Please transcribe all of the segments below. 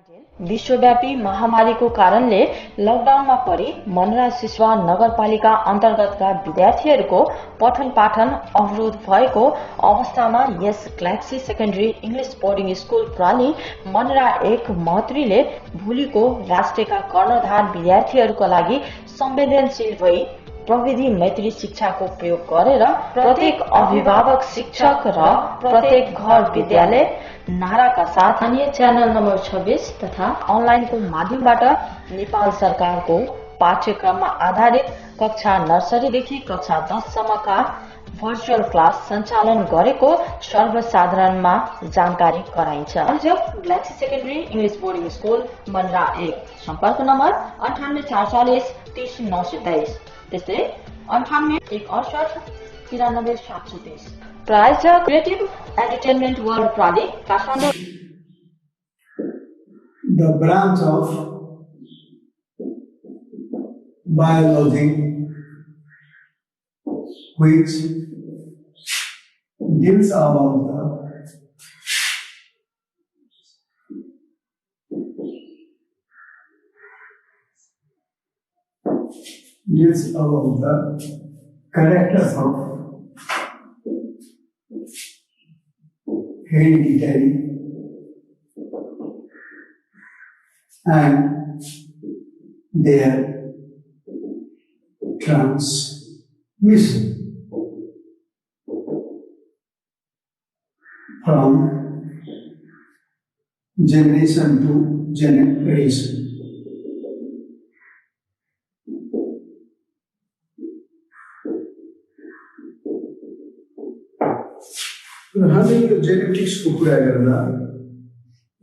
विश्वव्यापी महामारीको कारणले लकडाउनमा परि मनरा सिसवा नगरपालिका अन्तर्गतका विद्यार्थीहरूको पठन पाठन अवरोध भएको अवस्थामा यस Galaxy Secondary English Boarding School प्राली मनरा 1 महत्रीले भोलिको राष्ट्रका कर्णधार विद्यार्थीहरूका लागि संवेदनशील भई प्रविधि मैत्री शिक्षाको प्रयोग गरेर प्रत्येक अभिभावक शिक्षक र प्रत्येक घर विद्यालय नाराका साथ स्थानीय च्यानल नम्बर 26 तथा अनलाइनको माध्यमबाट नेपाल सरकारको पाठ्यक्रममा आधारित कक्षा नर्सरीदेखि कक्षा 10 सम्मका भर्चुअल क्लास सञ्चालन गरेको सर्वसाधारणमा जानकारी गराइन्छ। Galaxy Secondary English Boarding school Monera 1 सम्पर्क नम्बर 98 440 30923 त्यस्तै 98 168 93 730। प्रायोजक क्रिएटिभ एन्टरटेनमेन्ट वर्ल्ड प्राली Kathmandu. The branch of biology which deals about the characters of hereditary and their transmission from generation to generation. हामीले यो जेनेटिक्सको कुरा गर्दा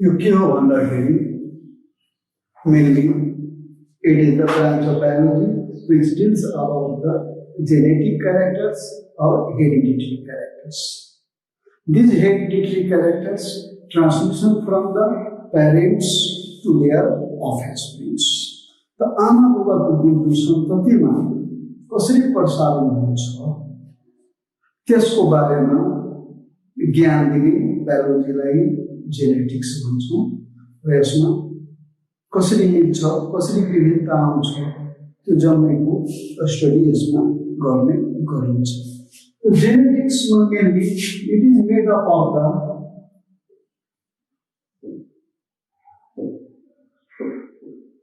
यो के हो भन्दाखेरि mainly it is the branch of biology which deals about the genetic characters or hereditary characters. These hereditary characters transmission from the parents to their offsprings. The आमा बुबाको गुण सन्ततिमा कसरी प्रसारण हुन्छ त्यसको बारेमा ज्ञान दिने बायोलोजीलाई जेनेटिक्स भन्छौं र यसमा कसरी मिल्छ कसरी विभिन्नता आउँछ त्यो जन्मेको स्टडी यसमा गर्ने गरिन्छ। जेनेटिक्समा mainly it is made up of the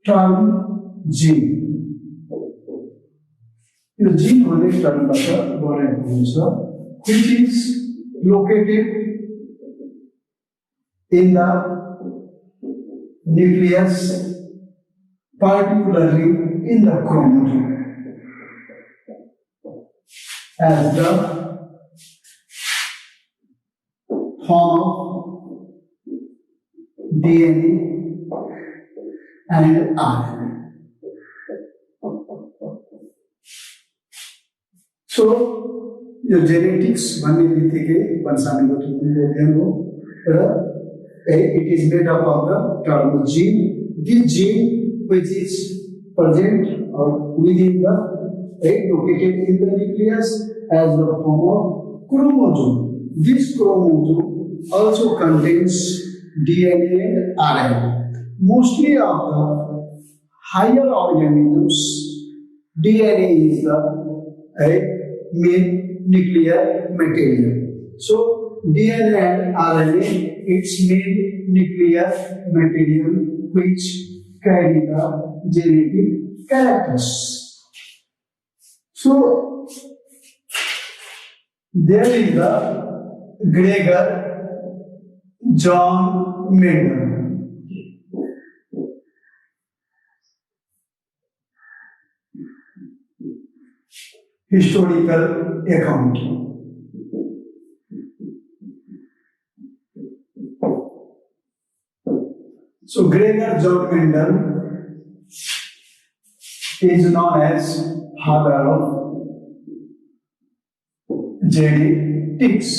term gene. यो जीन भन्ने टर्मबाट बनेको हुन्छ which is located in the nucleus, particularly in the chromosome, as the form of DNA and RNA. So, yo genetics भन्ने बित्तिकै वंशानुगत अध्ययन हो र it is made up of the term gene. This gene which is present or within the located in the nucleus as the form of chromosome. This chromosome also contains DNA and RNA. Mostly of the higher organisms, DNA is the main nuclear material. So DNA and RNA, its main nuclear material which carry the genetic characters. So there is the Gregor John Mendel. Historical account. So Gregor John Mendel is known as father of genetics.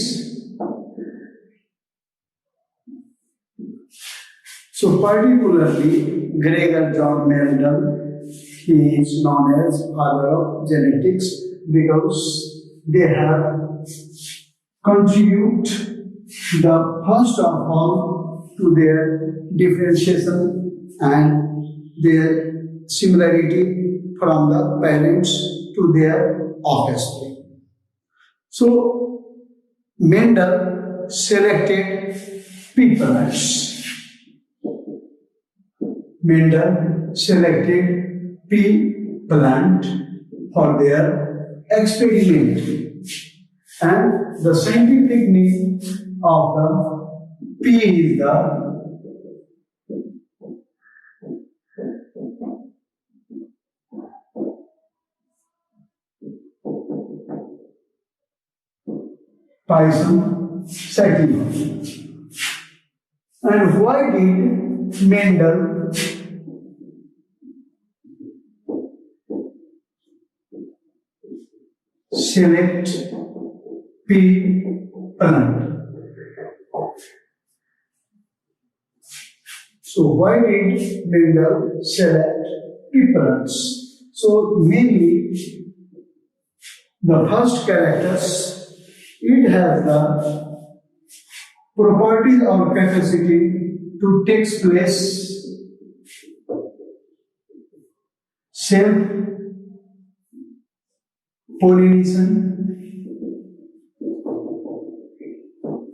So particularly Gregor John Mendel, he is known as father of genetics because they have contribute the first of all to their differentiation and their similarity from the parents to their offspring. So Mendel selected pea plants. Mendel selected pea plant for their experiment, and the scientific name of the pea is the Pisum sativum. And why did Mendel select pea plant? So why did Mendel select pea plants? So mainly the first characters, it has the properties or capacity to take place self pollination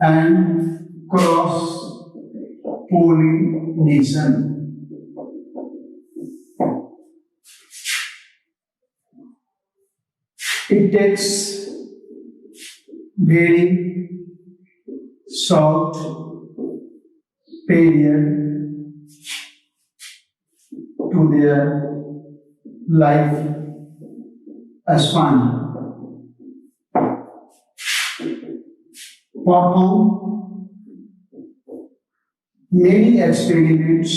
and cross pollination. It takes very short period to their life span. Perform many experiments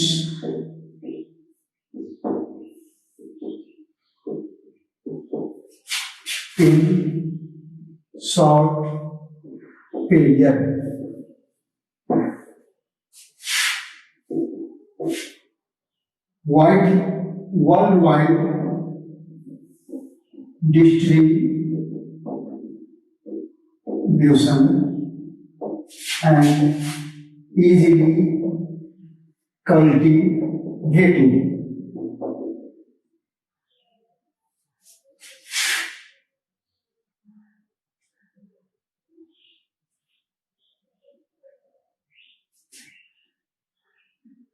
in short period. Worldwide distribution and easily cultivated.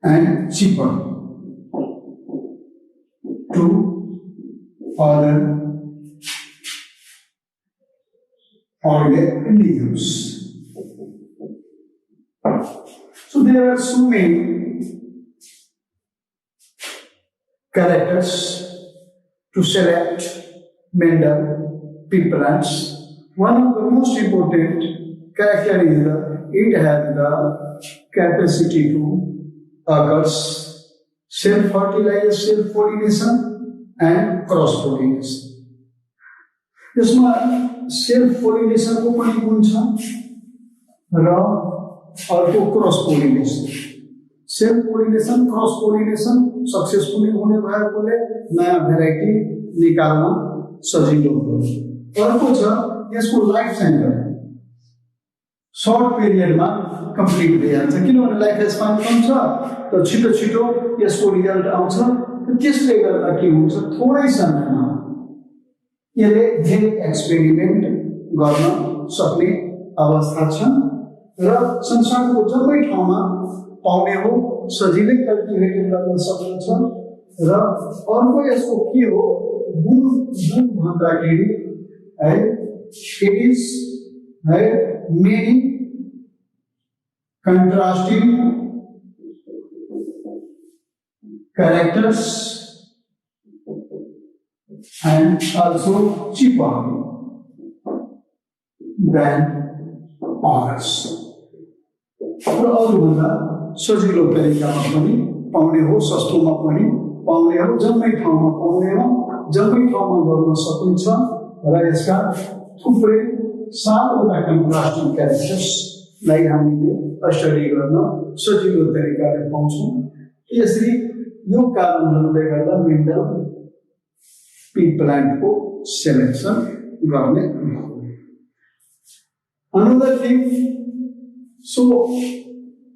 And cheaper to other organisms. So there are so many characters to select Mendel pea plants. One of the most important character is it has the capacity to occurs self-fertilization, self-pollination and cross-pollination. यसमा self pollination को पनि गुण छ र अर्को cross pollination. Self pollination cross pollination successfully हुने भएकोले नयाँ variety निकाल्न सजिलो हुन्छ. अर्को छ यसको लाइफ साइकल सर्ट पिरियडमा कम्प्लिट भइहाल्छ किनभने लाइफ स्पान कम छ र छिटो छिटो यसको रिजल्ट आउँछ. त्यसले गर्दा के हुन्छ थोरै समयमा यसले धेरै एक्सपेरिमेन्ट गर्न सक्ने अवस्था छ र संसारको जम्मै ठाउँमा पाउने हो, सजिलै कल्टिभेट गर्न सकिन्छ. र अर्को यसको के हो गुण भन्दाखेरि है इट इज है many contrasting characters and also cheaper than ours. र अरूभन्दा सजिलो तरिकामा पनि पाउने हो, सस्तोमा पनि पाउने हो, जम्मै ठाउँमा पाउने हो, जम्मै ठाउँमा गर्न सकिन्छ र यसका थुप्रै 7वटा कन्ट्रास्टिङ क्यारेक्टर्सलाई हामीले स्टडी गर्न सजिलो तरिकाले पाउँछौँ. यसरी यो कारणहरूले गर्दा मेन्डल पी प्लान्टको सेलेक्सन गर्ने भयो.. Another thing, so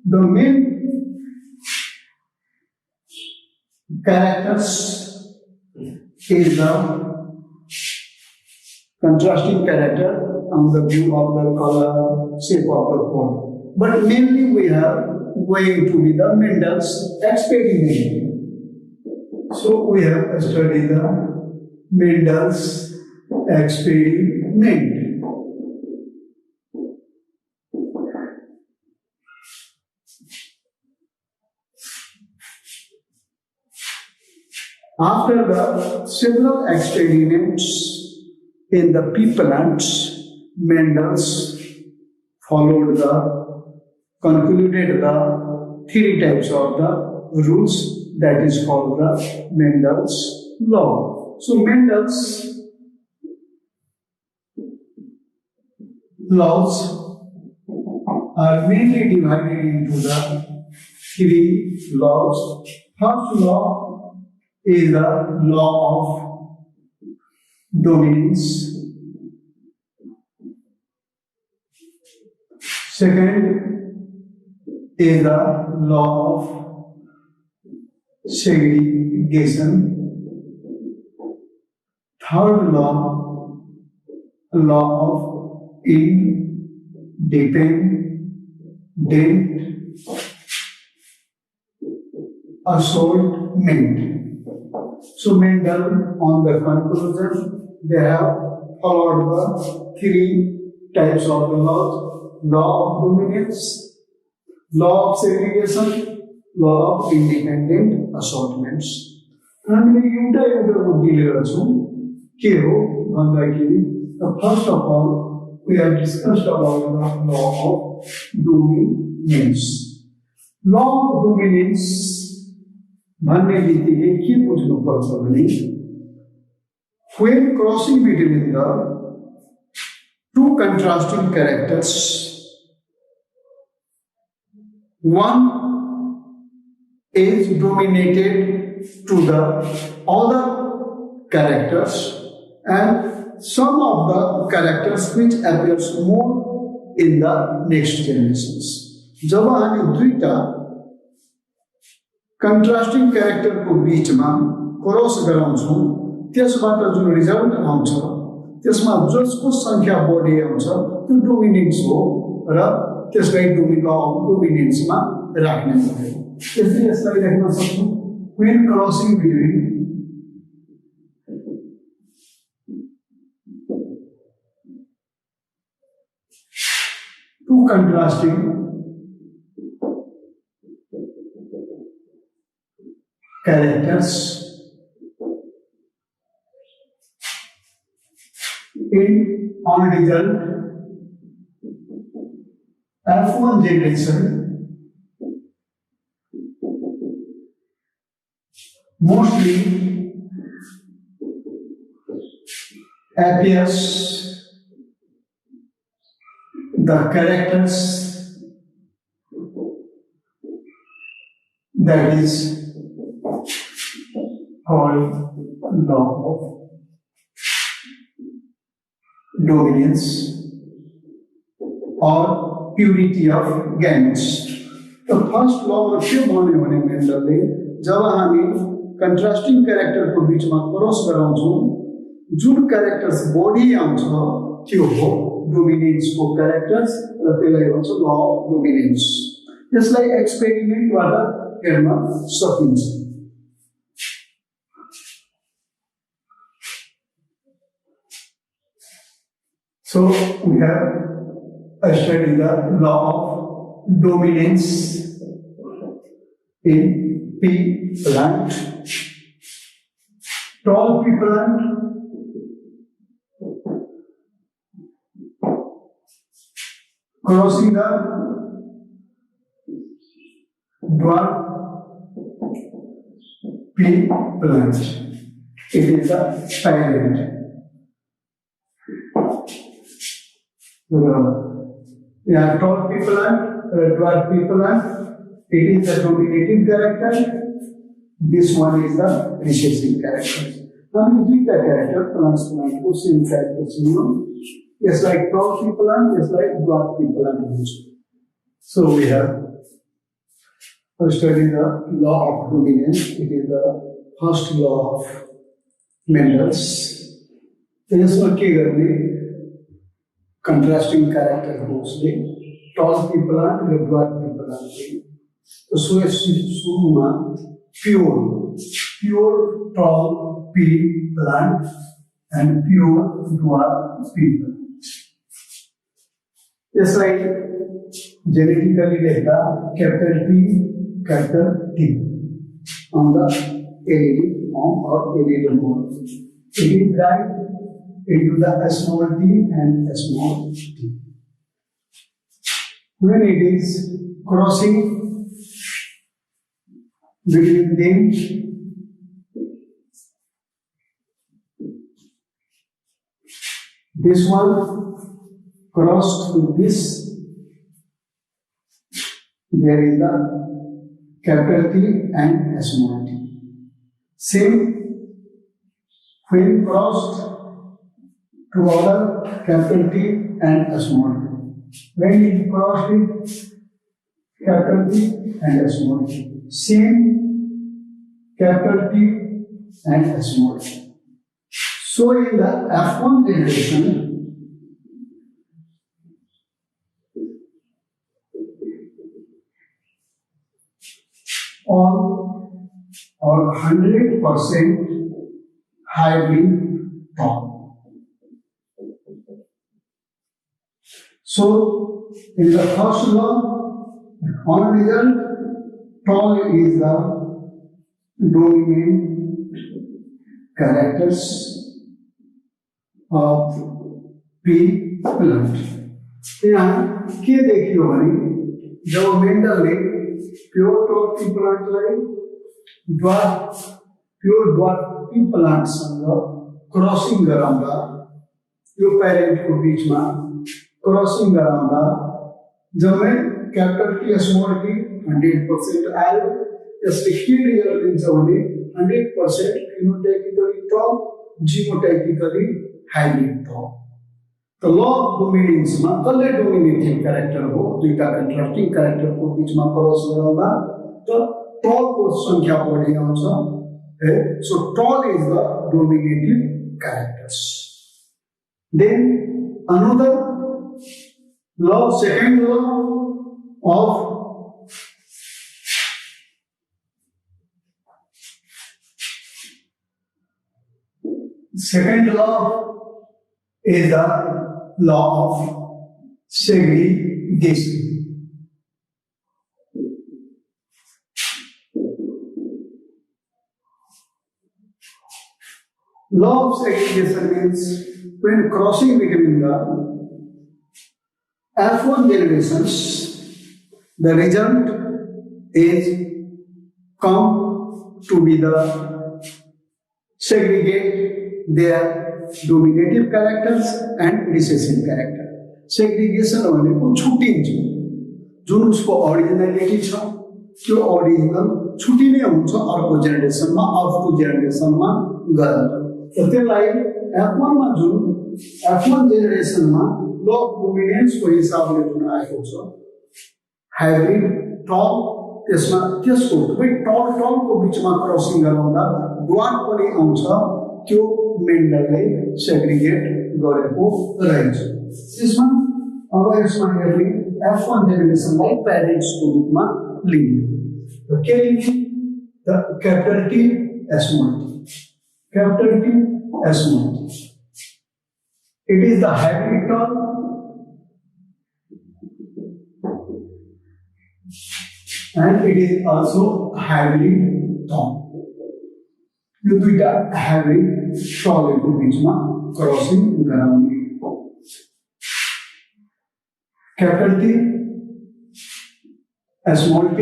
The main characters is the contrasting character on the view of the color, shape of the port. But mainly we are going to be the Mendel's experiment. So we have studied the Mendel's experiment. After the several experiments in the pea plants, Mendel's concluded the three types of the rules that is called the Mendel's law. So Mendel's laws are mainly divided into the three laws. First law is the law of dominance. Second is the law of segregation. Third law of independent assortment. So Mendel, on the conclusion, they have followed the three types of the laws: law of dominance, law of segregation, law of independent assortments. हामीले एउटा एउटा बुद्धि लिएर छौँ के हो भन्दाखेरि first of all we have discussed about the law of dominance. Law of dominance भन्ने बित्तिकै के बुझ्नुपर्छ भने when crossing between the two contrasting characters, one is dominated to the other characters and some of the characters which appears more in the next generations. जब हामी दुईटा contrasting character को बीचमा क्रॉस गराउँछौं त्यसबाट जुन रिजल्ट आउँछ त्यसमा जसको संख्या बढी आउँछ त्यो डोमिनेन्स हो र त्यसलाई डोमिनेन्स मा राख्ने भयो। त्यसैले यसलाई लेख्न सक्छौं when crossing between two contrasting characters on result F1 generation mostly appears the characters that is called law of dominance or purity of gametes. The first law of के भन्यो भने मेन्डलले जब हामी कन्ट्रास्टिङ क्यारेक्टर को बीचमा क्रॉस गराउँछौं जुन characters बढी आउँछ त्यो हो डोमिनेन्स को क्यारेक्टर्स र त्यसलाई भन्छ लॉ अफ डोमिनेन्स। यसलाई एक्सपेरिमेन्टबाट हेर्न सकिन्छ। So we have studied the law of dominance in pea plant. Tall pea plant crossing the dwarf pea plant. It is the parent. Yeah, tall pea plant, dwarf pea plant. It is the dominating character. This one is the recessive character. Now we do the character plants plant को same characters It's like tall pea plant, it's like dwarf pea plant. So we have to study the law of dominance. It is the first law of Mendel's. यसमा के गर्ने contrasting character mostly tall people and dwarf people are so सुरुमा pure tall plant and pure dwarf people. यसलाई genetically लेख्दा capital T on the allele form or allele form. It is right into the small t and small t. When it is crossing between them, this one crossed with this, there is the capital T and small t. Same when crossed to other capital T and small t. When it crossed with capital T and small t. Same capital T and small t. So in the F1 generation, all or 100% hybrid tall. So in the first law, on result, tall is the dominant characters of P plant. यहाँ के देखियो भने जब मेंडलले pure tall P plant लाई pure dwarf P plant सँग crossing गराउँदा यो parent को बीच में crossing गराउँदा जब मैं कैपिटल T स्मॉल t 100% आयो यसले के रिजल्ट दिन्छ भने 100% फिनोटाइपिकली टल जीनोटाइपिकली हाइब्रिड टल. The law of dominance में कसले डोमिनेटिभ क्यारेक्टर हो दुईटा कन्ट्रास्टिङ क्यारेक्टर को बीच में क्रॉस गराउँदा तो टल को संख्या बढी आउँछ. So tall is the dominative characters. Then another law, second law of is the law of segregation. Law of segregation means when crossing between the F1 generations, the result is come to be the segregate their dominative characters and recessive character. Segregation भनेको छुट्टिन्छ जुन उसको originality छ त्यो original छुट्टिने हुन्छ अर्को जेनेरेसनमा अर्को जेनेरेसनमा गएर. त्यसलाई F1 मा जुन F1 जेनेरेसनमा लॉ अफ डोमिनेन्स को हिसाबले जुन आएको छ हाइब्रिड टल त्यसमा त्यसको दुवै टल को बीचमा क्रसिङ गराउँदा ड्वार्फ पनि आउँछ त्यो मेन्डलले सेग्रिगेट गरेको रहेछ. त्यसमा अब यसमा हेर्ने F1 जेनेरेसनलाई प्यारेन्ट्स को रूपमा लिने र के लिने the capital T small t. Capital T small t. It is the hybrid term and it is also hybrid term. यो दुईटा hybrid टलको बीचमा क्रसिङ गराउने. Capital T small t.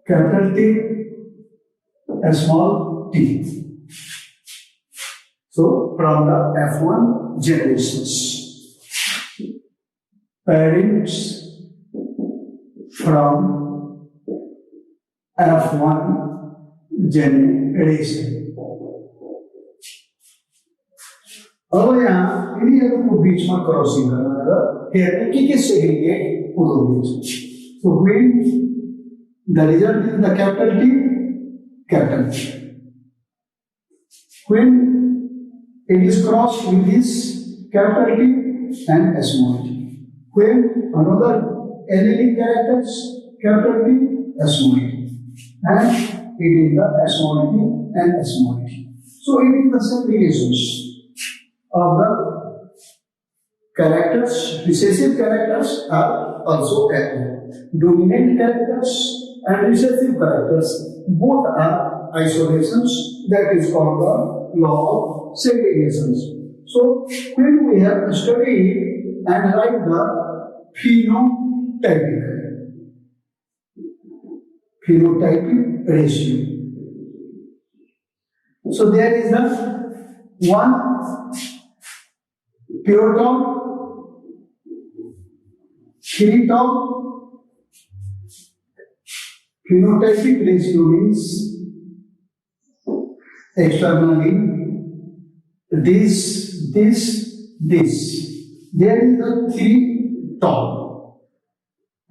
Capital T small t. So from the F1 generations, parents from F1 generation. अब यहाँ इन्हीं को बीच में crossing करना है. हेयर की सेग्रीगेट हो गई. So when the result is the capital T, capital T. When it is crossed with this capital T and small t. When another allylic characters, capital T, small t. And it is the small t and small t. So it is the segregations of the characters. Recessive characters are also added. Dominant characters and recessive characters both are isolations. That is called the law of segregations. So when we have studied and write the phenotypic ratio. So there is the one pure tone, 3 tone. Phenotypic ratio means externally this. There is the 3 tone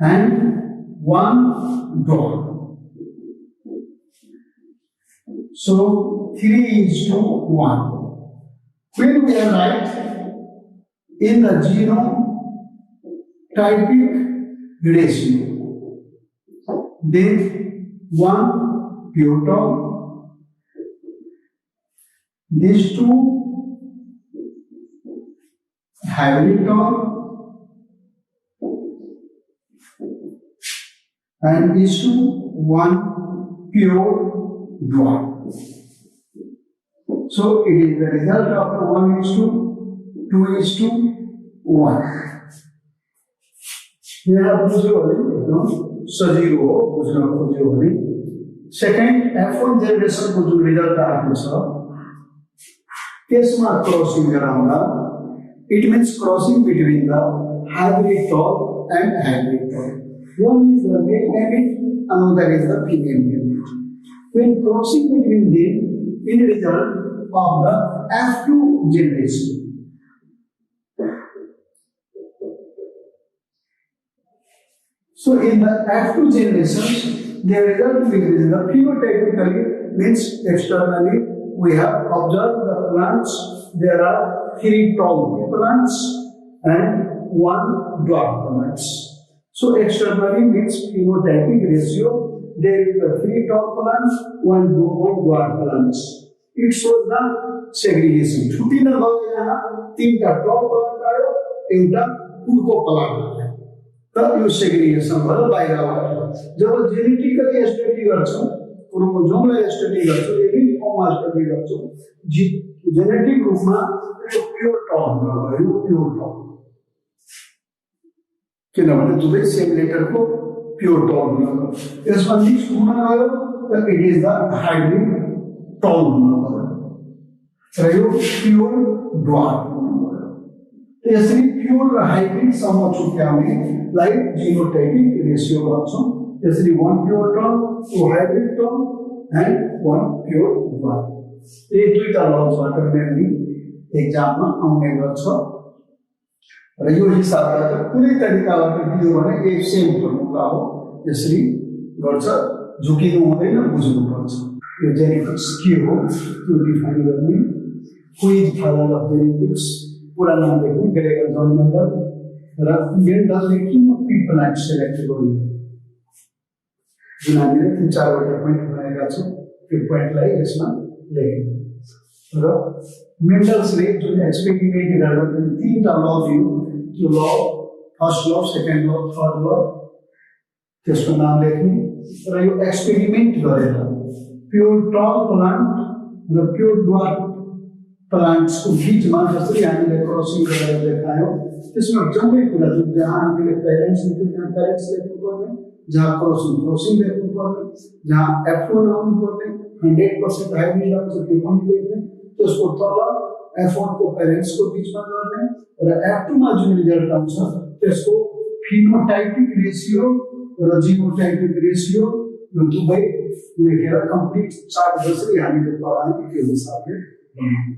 and 1 dot. So 3:1. When we write in the genotypic ratio, then 1 pure tone, these 2 hybrid tone, and these 2 1 pure dwarf. So it is the result of the 1:2:1. यहाँ बुझ्यो भने एकदम सजिलो हो बुझ्न खोज्यो भने second F1 जेनेरेसनको जुन रिजल्ट आएको छ त्यसमा क्रसिङ गराउँदा it means crossing between the hybrid top and hybrid top. One is the male gamete, another is the female gamete. When crossing between them in result of the F2 generation. So in the F2 generations, the result will be the phenotypically means externally we have observed the plants. There are 3 tall plants and 1 dwarf plants. So externally means phenotypic ratio. There is the 3 tall plants, 1 dwarf plants. It shows the segregation. छुट्टी न गयो यहाँ 3 टा टप plant आयो एउटा उडको plant आयो त यो segregation भयो बाहिरबाट जब जेनेटिकली स्टडी गर्छौं क्रोमोजोमलाई स्टडी गर्छौं एलिल फर्ममा स्टडी गर्छौं जेनेटिक रूपमा यो प्योर टर्म भयो प्योर टर्म किनभने दुवै सेम लेटरको प्योर टर्म भयो यसमा मिक्स हुन गयो त it is the hybrid term भयो र यो प्योर ड्वार्फ भयो त्यसरी प्योर र हाइब्रिड सम्म छुट्याउने लाई जीनोटाइपिक रेशियो भन्छौं त्यसरी 1 pure term 2 hybrid term end 1 pure dwarf यी दुईटा लजबाट मेनली एक्जाममा आउने गर्छ र यो हिसाबबाट कुनै तरिकाबाट दियो भने एक सेम फर्मुला हो यसरी गर्छ झुकिनु हुँदैन बुझ्नु पर्छ यो जेनेटिक्स के हो त्यो डिफाइन गर्ने क्विज फादर अफ जेनेटिक्स पुरा नाम लेख्ने ग्रेगर जन मेन्डल र मेन्डलले किन पी प्लान्ट सेलेक्ट गर्यो जुन हामीले 3-4 वटा पोइन्ट बनाएका छौं त्यो पोइन्टलाई यसमा लेख्यौं र मेन्डल्सले जुन एक्सपेरिमेन्ट गर्दा 3टा ल दियो त्यो ल फर्स्ट ल सेकेन्ड ल थर्ड ल त्यसको नाम लेख्ने र यो एक्सपेरिमेन्ट गरेर प्योर टल प्लान्ट र प्योर ड्वार्फ प्लान्ट्सको बीचमा जसरी हामीले क्रसिङ गरेर देखायौं त्यसमा जम्मै कुरा जुन जहाँ हामीले पेरेन्ट्स लेख्यौं त्यहाँ पेरेन्ट्स लेख्नुपर्ने जहाँ क्रसिङ लेख्नुपर्ने जहाँ F1 आउनुपर्ने 100% हाइब्रिड आउँछ त्यो पनि लेख्ने त्यसको तल F1 को पेरेन्ट्स को बीचमा गर्ने र F2 मा जुन रिजल्ट आउँछ त्यसको फिनोटाइपिक रेशियो र जीनोटाइपिक रेशियो यो दुवै लेखेर कम्प्लिट चार्ट जसरी हामीले पढायौं त्यो हिसाबले बनाउनु